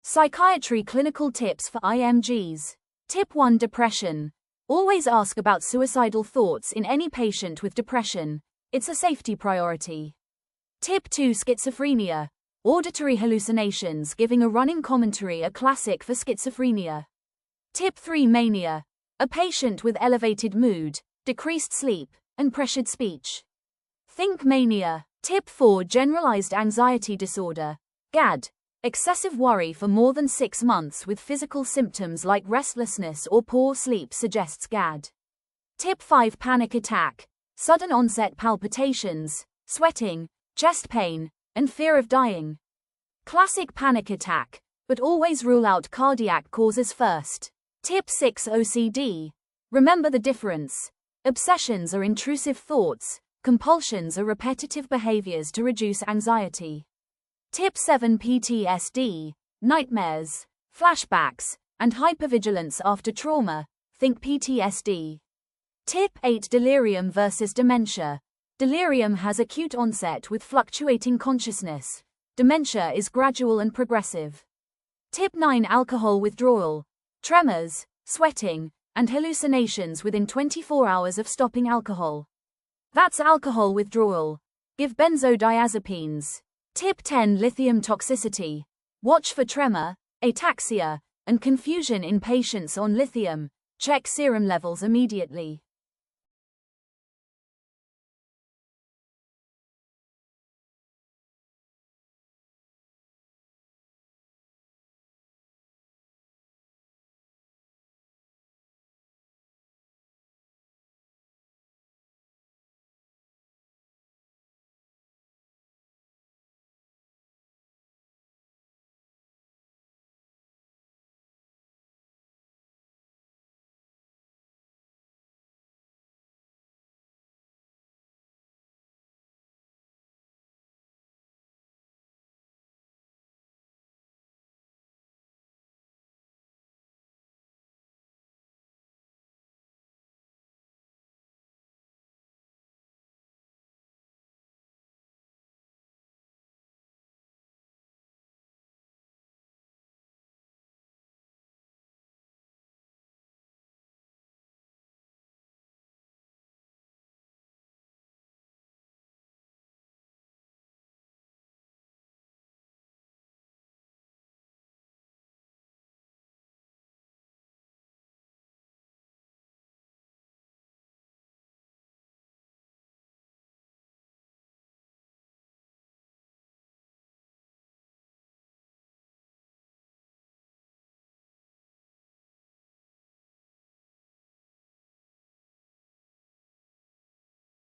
Psychiatry Clinical Tips for IMGs. Tip 1. Depression. Always ask about suicidal thoughts in any patient with depression. It's a safety priority. Tip 2. Schizophrenia. Auditory hallucinations giving a running commentary a classic for schizophrenia. Tip 3. Mania. A patient with elevated mood, decreased sleep, and pressured speech. Think mania. Tip 4. Generalized anxiety disorder. GAD. Excessive worry for more than 6 months with physical symptoms like restlessness or poor sleep suggests GAD. Tip 5. Panic attack. Sudden onset palpitations, sweating, chest pain, and fear of dying. Classic panic attack, but always rule out cardiac causes first. Tip 6. OCD. Remember the difference. Obsessions are intrusive thoughts, compulsions are repetitive behaviors to reduce anxiety. Tip 7. PTSD. Nightmares, flashbacks, and hypervigilance after trauma. Think PTSD. Tip 8. Delirium versus dementia. Delirium has acute onset with fluctuating consciousness. Dementia is gradual and progressive. Tip 9. Alcohol withdrawal. Tremors, sweating, and hallucinations within 24 hours of stopping alcohol. That's alcohol withdrawal. Give benzodiazepines. Tip 10. Lithium toxicity. Watch for tremor, ataxia, and confusion in patients on lithium. Check serum levels immediately.